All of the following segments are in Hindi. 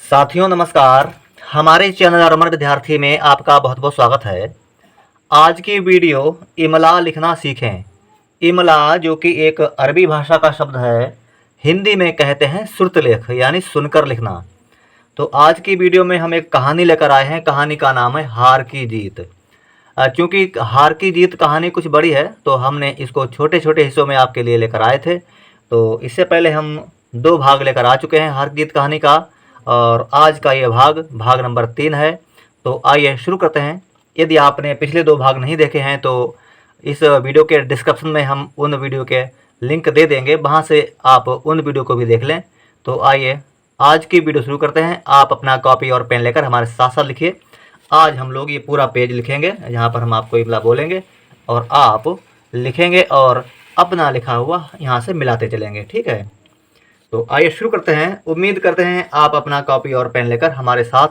साथियों नमस्कार। हमारे चैनल रमन विद्यार्थी में आपका बहुत बहुत स्वागत है। आज की वीडियो इमला लिखना सीखें। इमला जो कि एक अरबी भाषा का शब्द है, हिंदी में कहते हैं श्रुतलेख यानी सुनकर लिखना। तो आज की वीडियो में हम एक कहानी लेकर आए हैं। कहानी का नाम है हार की जीत। क्योंकि हार की जीत कहानी कुछ बड़ी है तो हमने इसको छोटे छोटे हिस्सों में आपके लिए लेकर आए थे। तो इससे पहले हम 2 भाग लेकर आ चुके हैं हार की जीत कहानी का, और आज का ये भाग नंबर 3 है। तो आइए शुरू करते हैं। यदि आपने पिछले 2 भाग नहीं देखे हैं तो इस वीडियो के डिस्क्रिप्शन में हम उन वीडियो के लिंक दे देंगे, वहाँ से आप उन वीडियो को भी देख लें। तो आइए आज की वीडियो शुरू करते हैं। आप अपना कॉपी और पेन लेकर हमारे साथ साथ लिखिए। आज हम लोग ये पूरा पेज लिखेंगे, जहाँ पर हम आपको इमला बोलेंगे और आप लिखेंगे और अपना लिखा हुआ यहाँ से मिलाते चलेंगे, ठीक है। तो आइए शुरू करते हैं। उम्मीद करते हैं आप अपना कॉपी और पेन लेकर हमारे साथ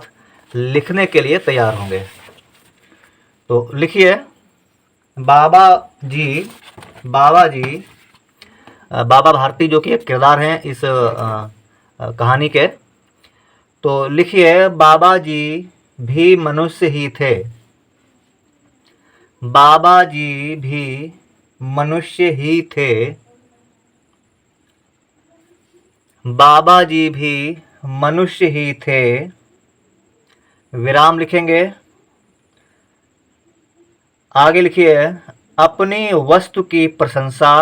लिखने के लिए तैयार होंगे। तो लिखिए, बाबा जी। बाबा जी, बाबा भारती जो कि एक किरदार हैं इस कहानी के। तो लिखिए, बाबा जी भी मनुष्य ही थे। बाबा जी भी मनुष्य ही थे। बाबा जी भी मनुष्य ही थे। विराम लिखेंगे। आगे लिखिए, अपनी वस्तु की प्रशंसा।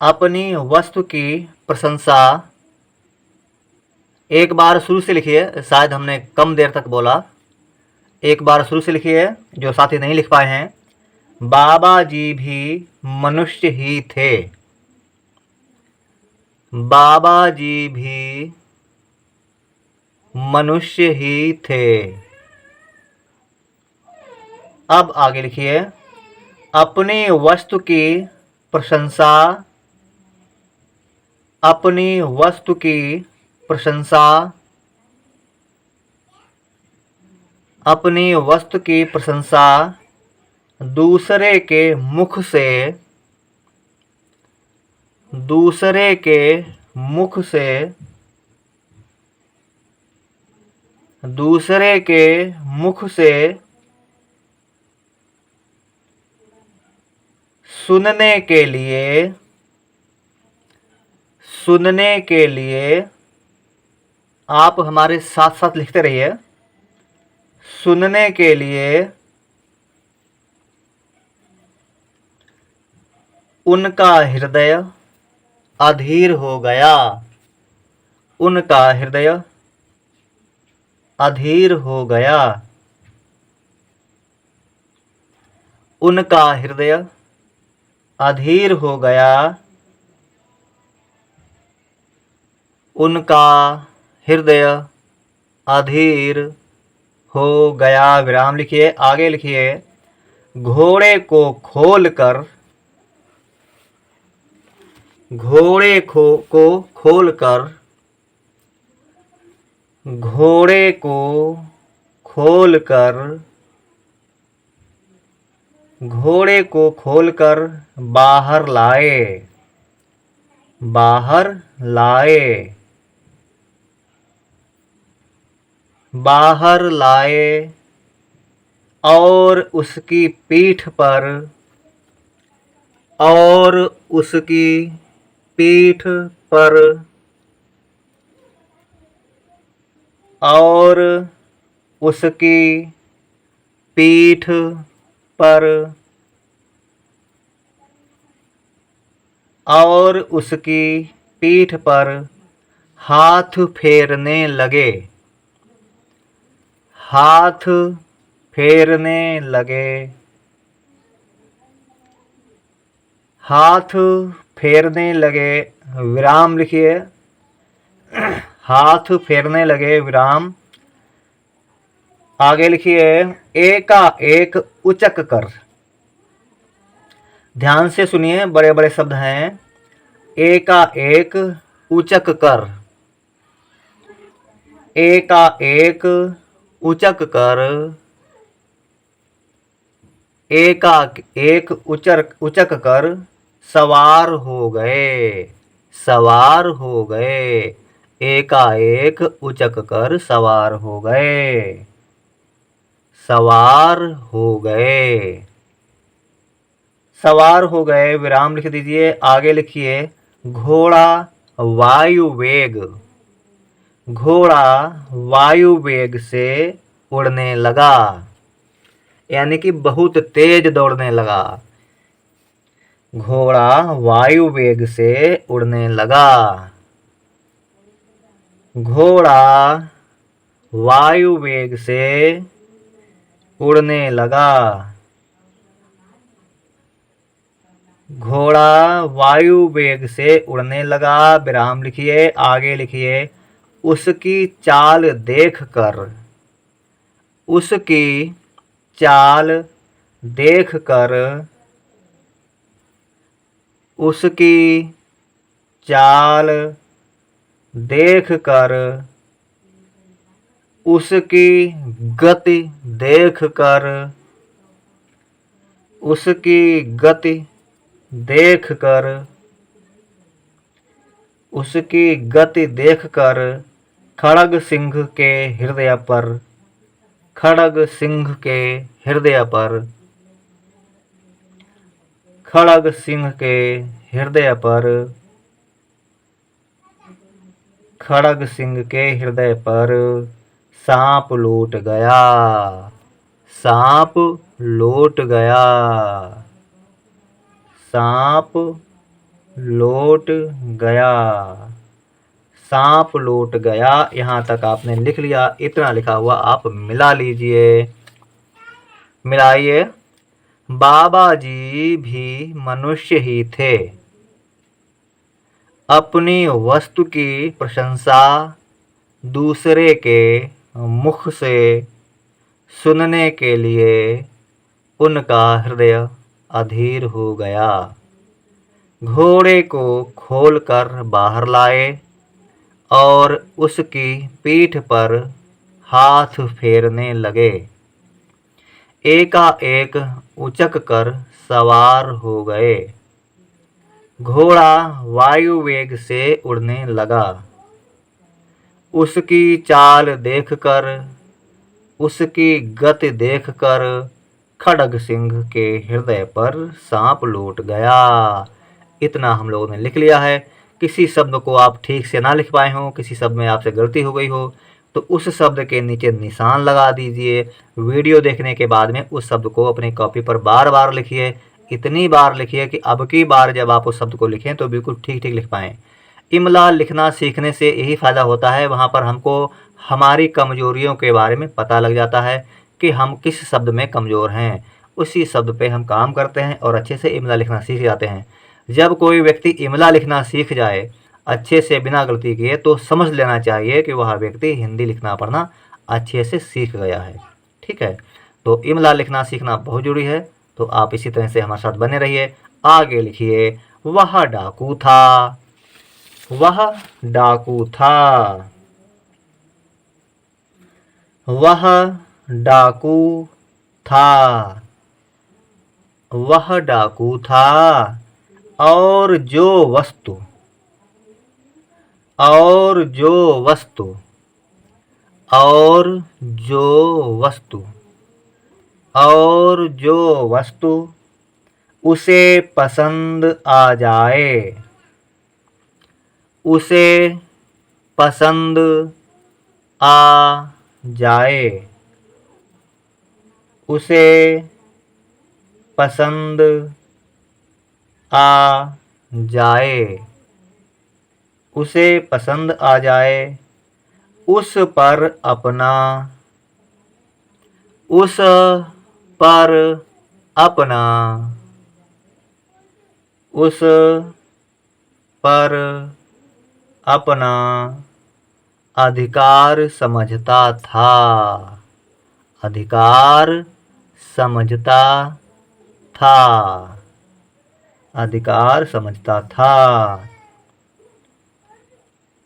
अपनी वस्तु की प्रशंसा। एक बार शुरू से लिखिए, शायद हमने कम देर तक बोला। एक बार शुरू से लिखिए जो साथी नहीं लिख पाए हैं। बाबा जी भी मनुष्य ही थे। बाबा जी भी मनुष्य ही थे। अब आगे लिखिए, अपनी वस्तु की प्रशंसा। अपनी वस्तु की प्रशंसा। अपनी वस्तु की प्रशंसा दूसरे के मुख से। दूसरे के मुख से। दूसरे के मुख से सुनने के लिए। सुनने के लिए। आप हमारे साथ साथ लिखते रहिए। सुनने के लिए उनका हृदय अधीर हो गया। उनका हृदय अधीर हो गया। उनका हृदय अधीर हो गया। उनका हृदय अधीर हो गया। विराम लिखिए। आगे लिखिए, घोड़े को खोलकर। घोड़े को खोलकर। घोड़े को खोलकर। घोड़े को खोलकर बाहर लाए। बाहर लाए। बाहर लाए और उसकी पीठ पर। और उसकी पीठ पर। और उसकी पीठ पर। और उसकी पीठ पर हाथ फेरने लगे। हाथ फेरने लगे। हाथ फेरने लगे। विराम लिखिए। हाथ फेरने लगे। विराम। आगे लिखिए, एकाएक उचक कर। ध्यान से सुनिए, बड़े बड़े शब्द हैं। एकाएक उचक कर। एकाएक उचक कर। एकाएक उचक कर सवार हो गए। सवार हो गए। एकाएक उचक कर सवार हो गए। सवार हो गए, सवार हो गए, विराम लिख दीजिए। आगे लिखिए घोड़ा वायु वेग, घोड़ा वायु वेग से उड़ने लगा, यानी कि बहुत तेज दौड़ने लगा। घोड़ा वायु वेग से उड़ने लगा। घोड़ा वायु वेग से उड़ने लगा। घोड़ा वायु वेग से उड़ने लगा, विराम लिखिए। आगे लिखिए उसकी चाल देखकर, उसकी चाल देखकर, उसकी चाल देखकर, उसकी गति देखकर, उसकी गति देखकर, उसकी गति देखकर खड़ग सिंह के हृदय पर, खड़ग सिंह के हृदय पर, खड़ग सिंह के हृदय पर, खड़ग सिंह के हृदय पर सांप लौट गया। सांप लौट गया। सांप लौट गया। सांप लौट गया। यहाँ तक आपने लिख लिया। इतना लिखा हुआ आप मिला लीजिए। मिलाइए। बाबा जी भी मनुष्य ही थे। अपनी वस्तु की प्रशंसा दूसरे के मुख से सुनने के लिए उनका हृदय अधीर हो गया। घोड़े को खोलकर बाहर लाए और उसकी पीठ पर हाथ फेरने लगे। एकाएक उचक कर सवार हो गए। घोड़ा वायु वेग से उड़ने लगा। उसकी चाल देखकर, उसकी गति देखकर खड़ग सिंह के हृदय पर सांप लौट गया। इतना हम लोगों ने लिख लिया है। किसी शब्द को आप ठीक से ना लिख पाए हों, किसी शब्द में आपसे गलती हो गई हो, तो उस शब्द के नीचे निशान लगा दीजिए। वीडियो देखने के बाद में उस शब्द को अपनी कॉपी पर बार बार लिखिए। इतनी बार लिखिए कि अब की बार जब आप उस शब्द को लिखें तो बिल्कुल ठीक ठीक लिख पाएँ। इमला लिखना सीखने से यही फ़ायदा होता है, वहाँ पर हमको हमारी कमज़ोरियों के बारे में पता लग जाता है कि हम किस शब्द में कमज़ोर हैं। उसी शब्द पे हम काम करते हैं और अच्छे से इमला लिखना सीख जाते हैं। जब कोई व्यक्ति इमला लिखना सीख जाए अच्छे से बिना गलती किए, तो समझ लेना चाहिए कि वह व्यक्ति हिंदी लिखना पढ़ना अच्छे से सीख गया है। ठीक है, तो इमला लिखना सीखना बहुत ज़रूरी है। तो आप इसी तरह से हमारे साथ बने रहिए। आगे लिखिए वह डाकू था। वह डाकू था। वह डाकू था। वह डाकू था। और जो वस्तु, और जो वस्तु, और जो वस्तु, और जो वस्तु उसे पसंद आ जाए, उसे पसंद आ जाए, उसे पसंद आ जाए, उसे पसंद आ जाए, उस पर अपना, उस पर अपना, उस पर अपना अधिकार समझता था। अधिकार समझता था। अधिकार समझता था।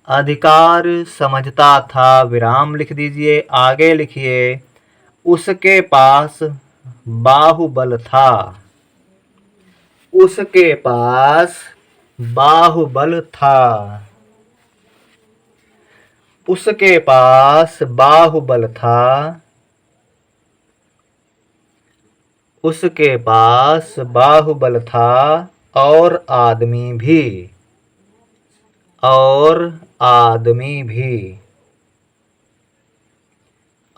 अधिकार समझता था, विराम लिख दीजिए। आगे लिखिए उसके पास बाहुबल था। उसके पास बाहुबल था। उसके पास बाहुबल था, उसके पास बाहुबल था और आदमी भी, और आदमी भी,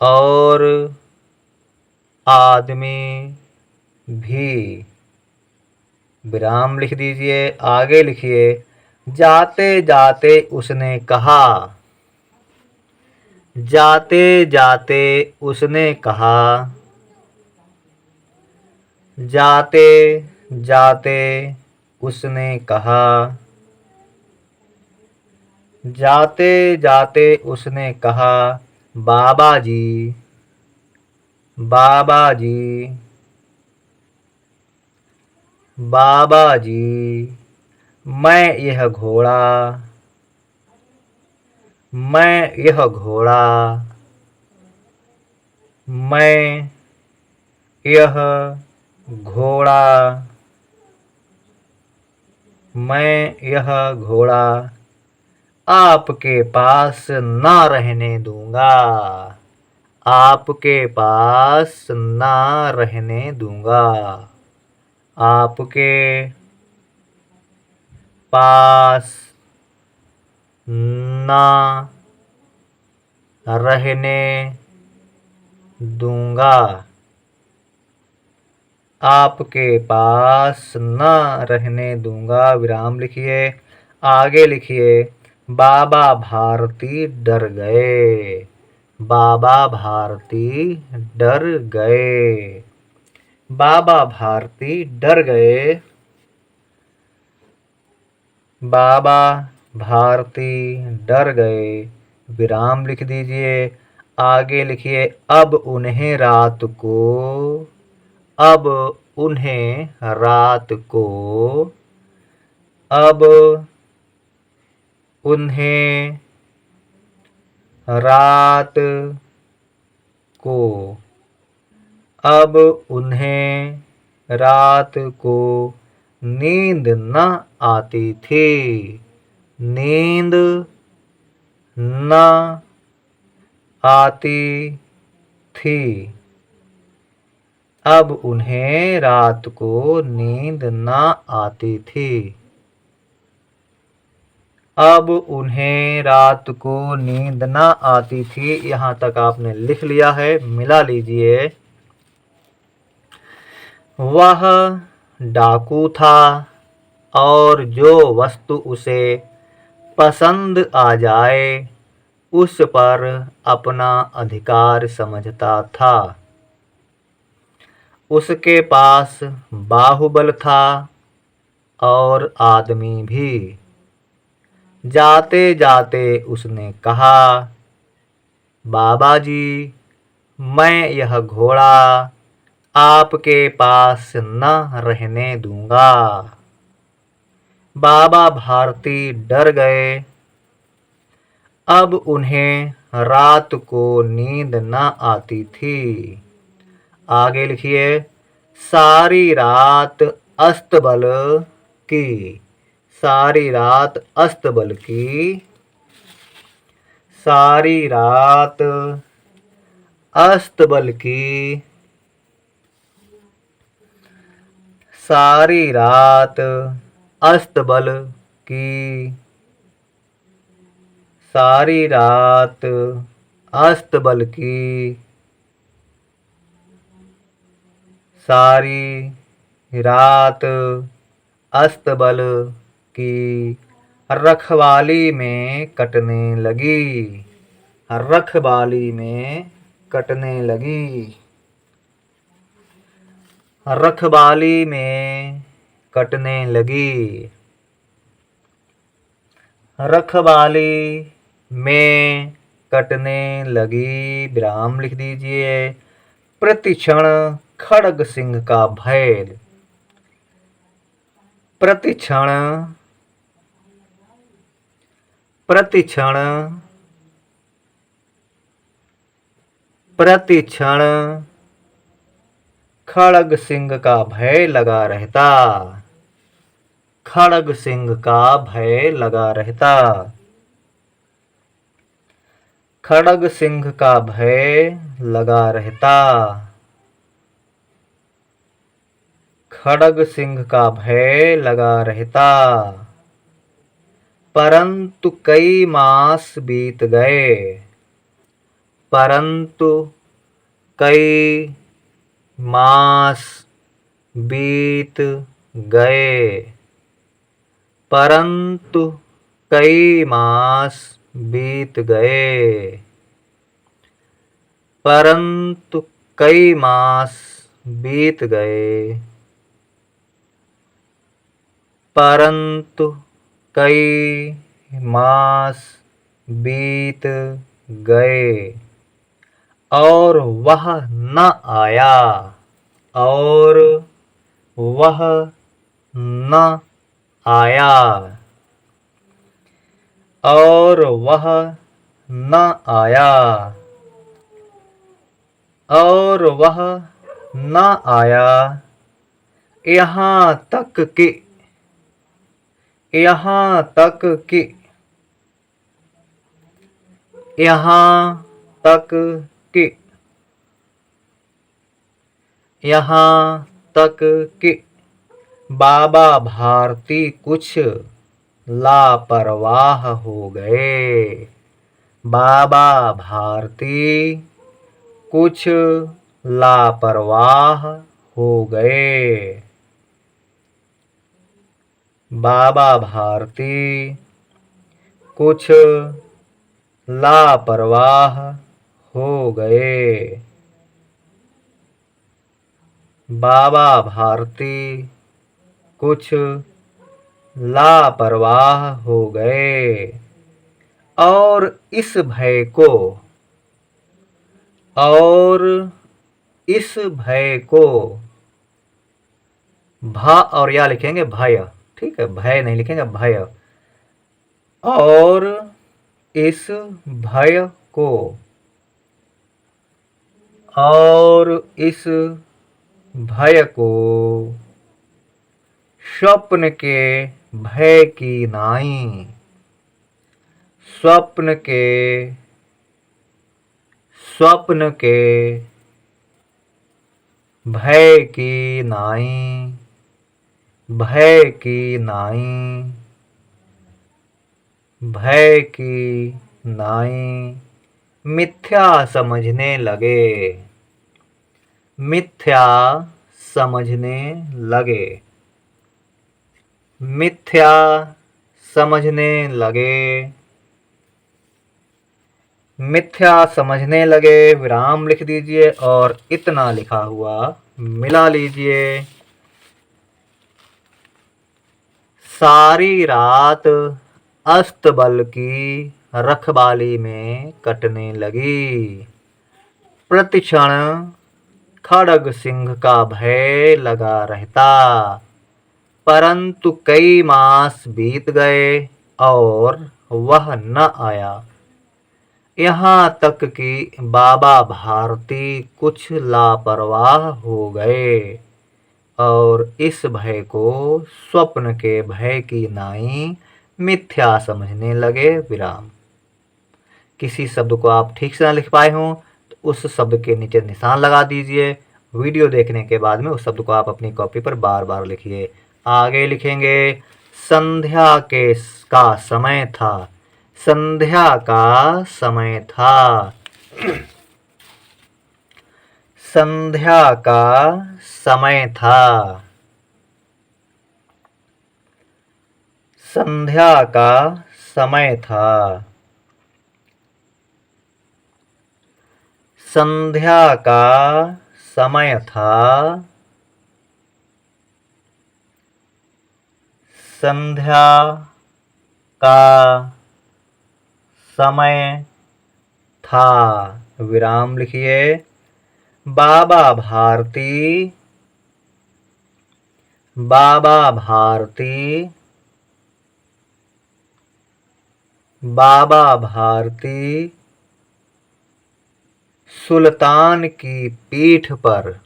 और आदमी भी। विराम लिख दीजिए, आगे लिखिए। जाते जाते उसने कहा, जाते जाते उसने कहा, जाते जाते उसने कहा, जाते जाते उसने कहा, बाबा जी, बाबा जी, बाबा जी, मैं यह घोड़ा, मैं यह घोड़ा, मैं यह घोड़ा, मैं यह घोड़ा आपके पास न रहने दूंगा, आपके पास न रहने दूंगा, आपके पास न रहने दूंगा, आपके पास न रहने दूंगा। विराम लिखिए, आगे लिखिए। बाबा भारती डर गए, बाबा भारती डर गए, बाबा भारती डर गए, बाबा भारती डर गए। विराम लिख दीजिए, आगे लिखिए। अब उन्हें रात को, अब उन्हें रात को, अब उन्हें रात को, अब उन्हें रात को नींद न आती थी, नींद न आती थी, अब उन्हें रात को नींद न आती थी, अब उन्हें रात को नींद न आती थी। यहाँ तक आपने लिख लिया है, मिला लीजिए। वह डाकू था और जो वस्तु उसे पसंद आ जाए उस पर अपना अधिकार समझता था। उसके पास बाहुबल था और आदमी भी। जाते जाते उसने कहा, बाबा जी, मैं यह घोड़ा आपके पास न रहने दूंगा। बाबा भारती डर गए। अब उन्हें रात को नींद न आती थी। आगे लिखिए। सारी रात अस्तबल की, सारी रात अस्तबल की, सारी रात अस्तबल की, सारी रात अस्तबल की, सारी रात अस्तबल की, सारी रात अस्तबल की रखवाली में कटने लगी, रखवाली में कटने लगी, रखवाली में कटने लगी, रखवाली में कटने लगी। विराम लिख दीजिए। प्रतिक्षण खड़ग सिंह का भय, प्रतिक्षण, प्रतिक्षण, प्रतिक्षण खड़ग सिंह का भय लगा रहता, खड़ग सिंह का भय लगा रहता। खड़ग सिंह का भय लगा रहता। खड़ग सिंह का भय लगा रहता। परंतु कई मास बीत गए। परंतु कई मास बीत गए। परंतु कई मास बीत गए। परंतु कई मास बीत गए। परंतु कई मास बीत गए और वह न आया। और वह न आया। और वह न आया। और वह न आया। यहाँ तक कि यहाँ तक कि यहाँ तक कि यहाँ तक कि बाबा भारती कुछ लापरवाह हो गए। बाबा भारती कुछ लापरवाह हो गए। बाबा भारती कुछ लापरवाह हो गए। बाबा भारती कुछ लापरवाह हो गए और इस भय को भा और या लिखेंगे भय, ठीक है, भय नहीं लिखेंगे भय। और इस भय को और इस भय को स्वप्न के भय की नाई। स्वप्न के भय की नाई। भय की नाई। भय की नाई मिथ्या समझने लगे। मिथ्या समझने लगे। मिथ्या समझने लगे। मिथ्या समझने लगे। विराम लिख दीजिए और इतना लिखा हुआ मिला लीजिए। सारी रात अस्तबल की रखवाली में कटने लगी। प्रतिक्षण खड़ग सिंह का भय लगा रहता। परंतु कई मास बीत गए और वह न आया। यहाँ तक कि बाबा भारती कुछ लापरवाह हो गए और इस भय को स्वप्न के भय की नाई मिथ्या समझने लगे। विराम। किसी शब्द को आप ठीक से ना लिख पाए हों तो उस शब्द के नीचे निशान लगा दीजिए। वीडियो देखने के बाद में उस शब्द को आप अपनी कॉपी पर बार बार लिखिए। आगे लिखेंगे संध्या का समय था। संध्या का समय था। संध्या का समय था। संध्या का समय था। संध्या का समय था। संध्या का समय था। विराम लिखिए। बाबा भारती बाबा भारती बाबा भारती सुल्तान की पीठ पर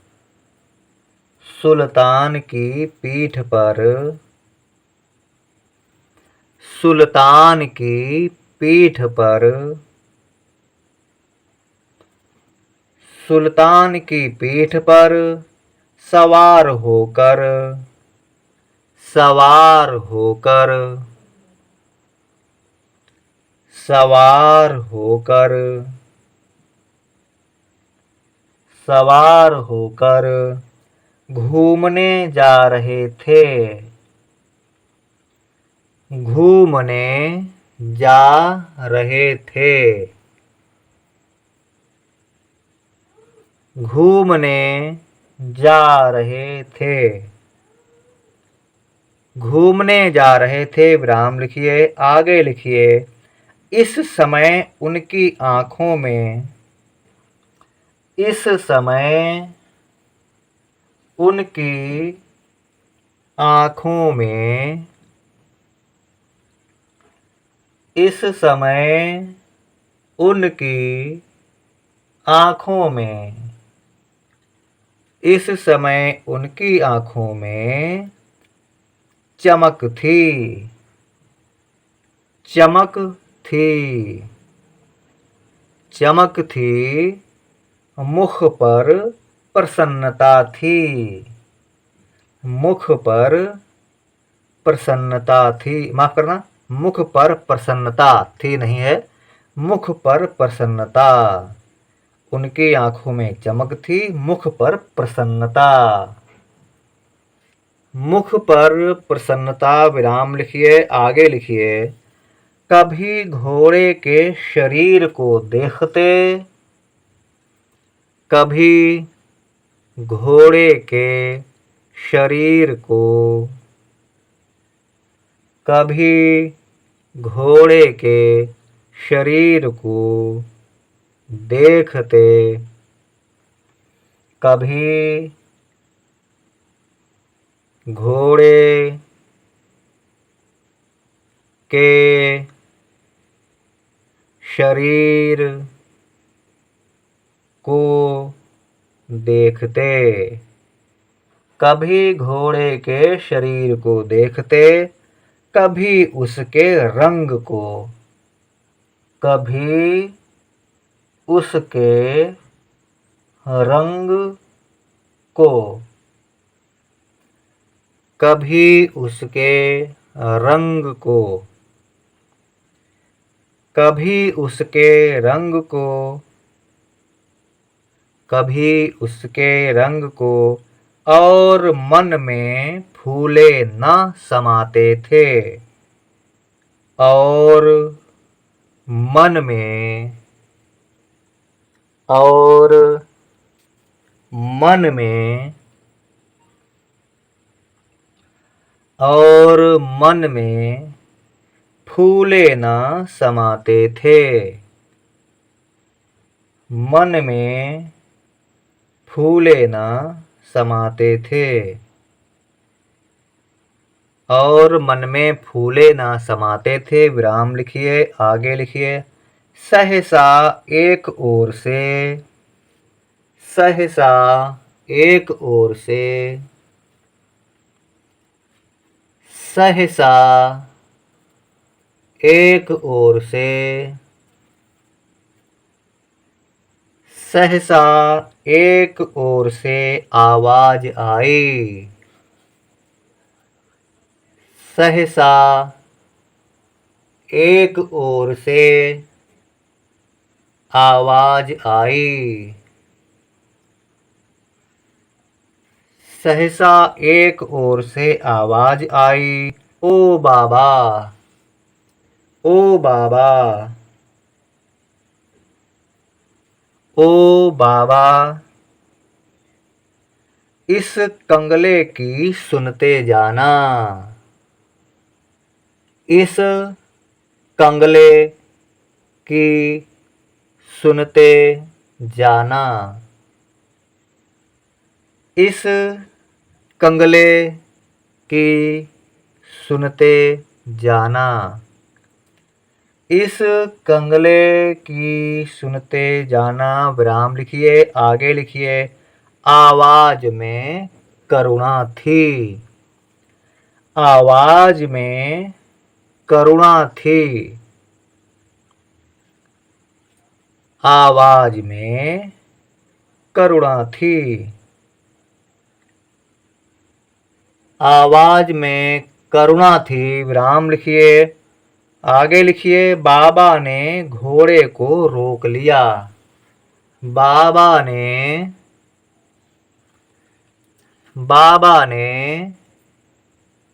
सुल्तान की पीठ पर सुल्तान की पीठ पर सुल्तान की पीठ पर सवार होकर, सवार होकर, सवार होकर, सवार होकर घूमने जा रहे थे, घूमने जा रहे थे, घूमने जा रहे थे, घूमने जा रहे थे। विराम लिखिए, आगे लिखिए। इस समय उनकी आँखों में, इस समय उनकी आँखों में, इस समय उनकी आँखों में, इस समय उनकी आँखों में चमक थी, चमक थी, चमक थी। मुख पर प्रसन्नता थी, मुख पर प्रसन्नता थी। माफ करना, मुख पर प्रसन्नता थी नहीं है, मुख पर प्रसन्नता। उनकी आंखों में चमक थी, मुख पर प्रसन्नता। मुख पर प्रसन्नता, विराम लिखिए, आगे लिखिए। कभी घोड़े के शरीर को देखते, कभी घोड़े के शरीर को, कभी घोड़े के शरीर को देखते, कभी घोड़े के शरीर को देखते, कभी घोड़े के शरीर को देखते, कभी उसके रंग को, कभी उसके रंग को, कभी उसके रंग को, कभी उसके रंग को, कभी उसके रंग को, और मन में फूले न समाते थे, और मन में, और मन में, और मन में फूले न समाते थे, मन में फूले न समाते थे, और मन में फूले न समाते थे। विराम लिखिए, आगे लिखिए। सहसा एक ओर से, सहसा एक ओर से, सहसा एक ओर से, सहसा एक ओर से आवाज आई, सहसा एक ओर से आवाज आई, सहसा एक ओर से आवाज आई। ओ बाबा, ओ बाबा, ओ बाबा, इस कंगले की सुनते जाना, इस कंगले की सुनते जाना, इस कंगले की सुनते जाना, इस कंगले की सुनते जाना। विराम लिखिए, आगे लिखिए। आवाज में करुणा थी, आवाज में करुणा थी, आवाज में करुणा थी। आवाज में करुणा थी। विराम लिखिए। आगे लिखिए, बाबा ने घोड़े को रोक लिया। बाबा ने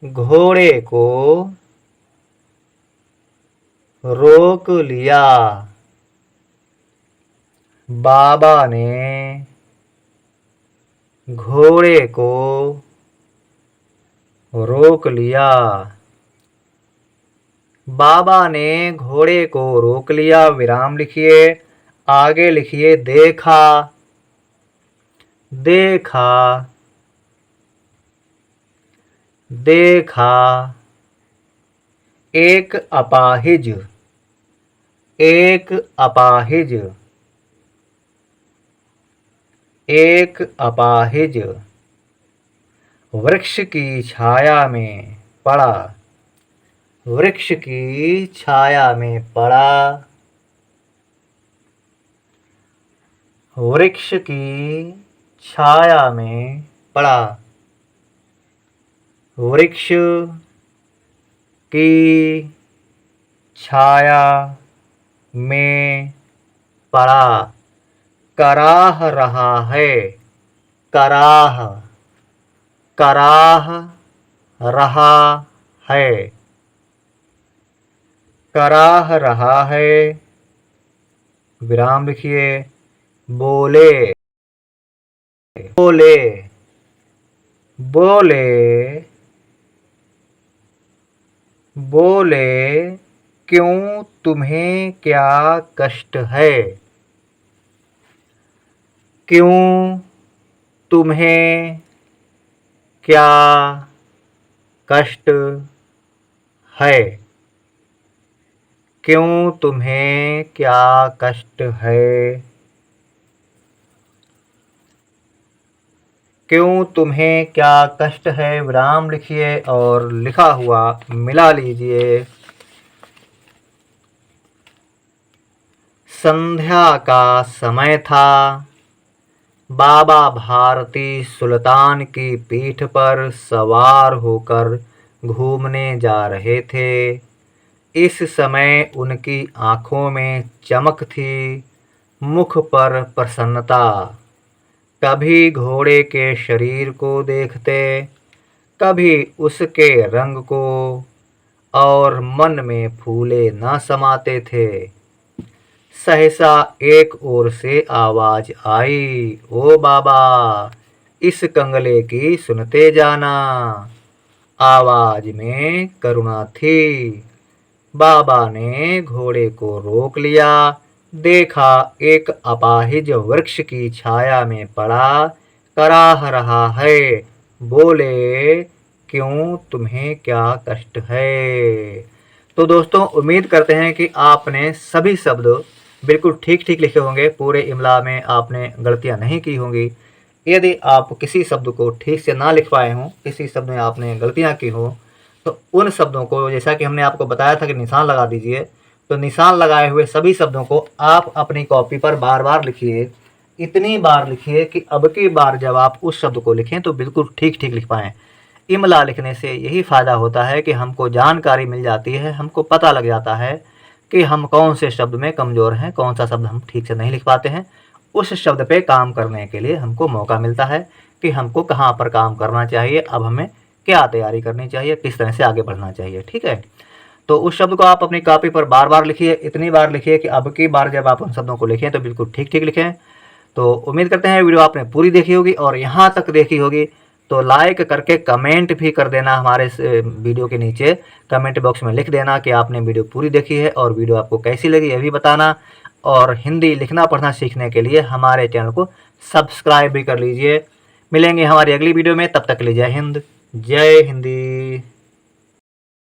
घोड़े को रोक लिया। बाबा ने घोड़े को रोक लिया। बाबा ने घोड़े को रोक लिया। विराम लिखिए। आगे लिखिए, देखा। देखा। देखा। एक अपाहिज। एक अपाहिज। एक अपाहिज वृक्ष की छाया में पड़ा। वृक्ष की छाया में पड़ा। वृक्ष की छाया में पड़ा। वृक्ष की छाया में पड़ा। कराह रहा है। कराह। कराह रहा है। कराह रहा है। विराम लिखिए। बोले। बोले। बोले। बोले, क्यों, तुम्हें क्या कष्ट है? क्यों, तुम्हें क्या कष्ट है? क्यों, तुम्हें क्या कष्ट है? क्यों, तुम्हें क्या कष्ट है? विराम लिखिए और लिखा हुआ मिला लीजिए। संध्या का समय था। बाबा भारती सुल्तान की पीठ पर सवार होकर घूमने जा रहे थे। इस समय उनकी आँखों में चमक थी, मुख पर प्रसन्नता। कभी घोड़े के शरीर को देखते, कभी उसके रंग को, और मन में फूले न समाते थे। सहसा एक ओर से आवाज आई, ओ बाबा, इस कंगले की सुनते जाना। आवाज में करुणा थी। बाबा ने घोड़े को रोक लिया। देखा, एक अपाहिज वृक्ष की छाया में पड़ा, कराह रहा है। बोले, क्यों, तुम्हें क्या कष्ट है? तो दोस्तों, उम्मीद करते हैं कि आपने सभी शब्द बिल्कुल ठीक ठीक लिखे होंगे। पूरे इमला में आपने गलतियां नहीं की होंगी। यदि आप किसी शब्द को ठीक से ना लिख पाए हों, किसी शब्द में आपने गलतियां की हो, तो उन शब्दों को, जैसा कि हमने आपको बताया था कि निशान लगा दीजिए, तो निशान लगाए हुए सभी शब्दों को आप अपनी कॉपी पर बार बार लिखिए। इतनी बार लिखिए कि अब की बार जब आप उस शब्द को लिखें तो बिल्कुल ठीक ठीक लिख पाएँ। इमला लिखने से यही फ़ायदा होता है कि हमको जानकारी मिल जाती है, हमको पता लग जाता है कि हम कौन से शब्द में कमज़ोर हैं, कौन सा शब्द हम ठीक से नहीं लिख पाते हैं। उस शब्द पे काम करने के लिए हमको मौका मिलता है कि हमको कहाँ पर काम करना चाहिए, अब हमें क्या तैयारी करनी चाहिए, किस तरह से आगे बढ़ना चाहिए। ठीक है, तो उस शब्द को आप अपनी कॉपी पर बार बार लिखिए। इतनी बार लिखिए कि अब की बार जब आप उन शब्दों को लिखें तो बिल्कुल ठीक ठीक लिखें। तो उम्मीद करते हैं वीडियो आपने पूरी देखी होगी, और यहाँ तक देखी होगी तो लाइक करके कमेंट भी कर देना। हमारे इस वीडियो के नीचे कमेंट बॉक्स में लिख देना कि आपने वीडियो पूरी देखी है और वीडियो आपको कैसी लगी, यह भी बताना। और हिंदी लिखना पढ़ना सीखने के लिए हमारे चैनल को सब्सक्राइब भी कर लीजिए। मिलेंगे हमारी अगली वीडियो में, तब तक के लिए जय हिंद, जय हिंदी।